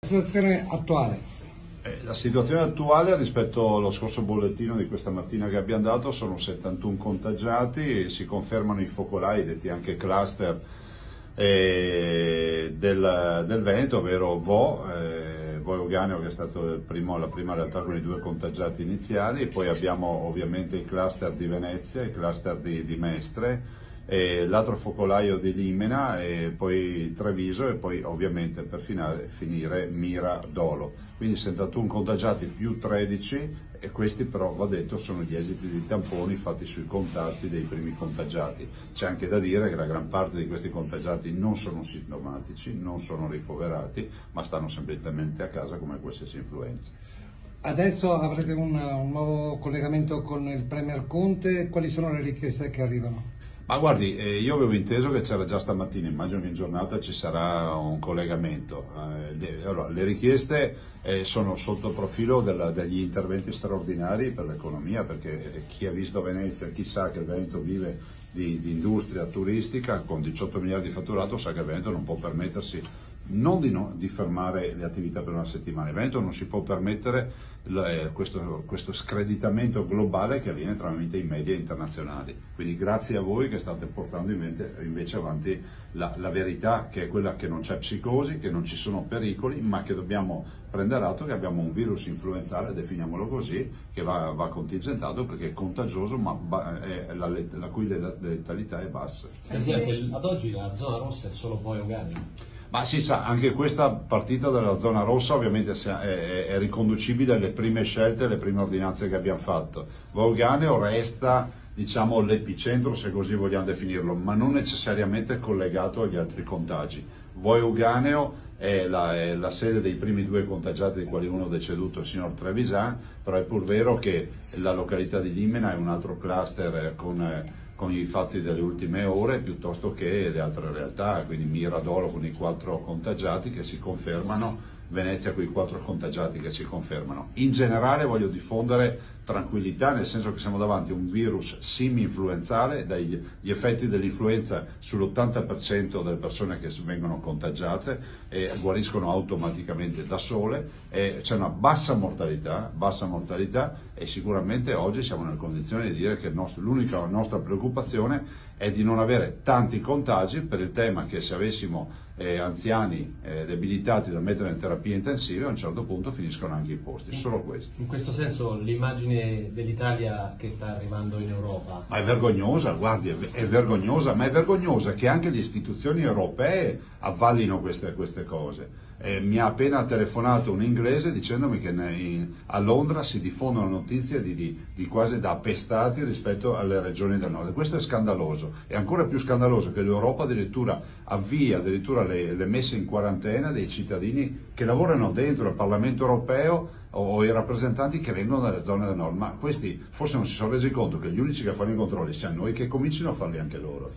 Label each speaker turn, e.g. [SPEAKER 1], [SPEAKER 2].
[SPEAKER 1] situazione attuale?
[SPEAKER 2] La situazione attuale rispetto allo scorso bollettino di questa mattina che abbiamo dato sono 71 contagiati e si confermano i focolai, detti anche cluster del Veneto, ovvero Vo Euganeo, che è stato la prima realtà con i 2 contagiati iniziali, e poi abbiamo ovviamente il cluster di Venezia, il cluster di Mestre, l'altro focolaio di Limena, e poi Treviso, e poi ovviamente per finire Mira Dolo. Quindi 71 contagiati più 13, e questi però, va detto, sono gli esiti dei tamponi fatti sui contatti dei primi contagiati. C'è anche da dire che la gran parte di questi contagiati non sono sintomatici, non sono ricoverati, ma stanno semplicemente a casa come qualsiasi influenza.
[SPEAKER 1] Adesso avrete un nuovo collegamento con il Premier Conte, quali sono le richieste che arrivano?
[SPEAKER 2] Ma guardi, io avevo inteso che c'era già stamattina, immagino che in giornata ci sarà un collegamento. Allora, le richieste sono sotto il profilo degli interventi straordinari per l'economia, perché chi ha visto Venezia, chi sa che il Veneto vive di industria turistica, con 18 miliardi di fatturato, sa che il Veneto non può permettersi di fermare le attività per una settimana. Il Veneto non si può permettere questo screditamento globale che avviene tramite i media internazionali. Quindi grazie a voi che state portando invece avanti la verità, che è quella che non c'è psicosi, che non ci sono pericoli, ma che dobbiamo prendere atto che abbiamo un virus influenzale, definiamolo così, che va contingentato perché è contagioso, ma la cui letalità è bassa.
[SPEAKER 3] Presidente, ad oggi la zona rossa è solo Vo Euganeo.
[SPEAKER 2] Ma si sa, anche questa partita della zona rossa ovviamente è riconducibile alle prime scelte, alle prime ordinanze che abbiamo fatto. Vo Euganeo resta, diciamo, l'epicentro, se così vogliamo definirlo, ma non necessariamente collegato agli altri contagi. Vo Euganeo è la sede dei primi 2 contagiati, di quali uno deceduto, il signor Trevisan, però è pur vero che la località di Limena è un altro cluster con i fatti delle ultime ore, piuttosto che le altre realtà, quindi Mira Dolo con i 4 contagiati che si confermano, Venezia con i 4 contagiati che si confermano. In generale voglio diffondere tranquillità, nel senso che siamo davanti a un virus simi-influenzale, dagli effetti dell'influenza sull'80% delle persone che vengono contagiate guariscono automaticamente da sole, c'è una bassa mortalità, e sicuramente oggi siamo nelle condizioni di dire che l'unica nostra preoccupazione è di non avere tanti contagi, per il tema che se avessimo anziani debilitati da mettere in terapia intensiva, a un certo punto finiscono anche i posti, solo questo.
[SPEAKER 3] In questo senso l'immagine dell'Italia che sta arrivando in Europa...
[SPEAKER 2] Ma è vergognosa, guardi, è vergognosa, ma è vergognosa che anche le istituzioni europee avvallino queste cose. Mi ha appena telefonato un inglese dicendomi che a Londra si diffondono notizie di quasi da appestati rispetto alle regioni del nord. Questo è scandaloso. È ancora più scandaloso che l'Europa addirittura avvia le messe in quarantena dei cittadini che lavorano dentro il Parlamento europeo o i rappresentanti che vengono dalle zone del nord. Ma questi forse non si sono resi conto che gli unici che fanno i controlli siamo noi, che comincino a farli anche loro.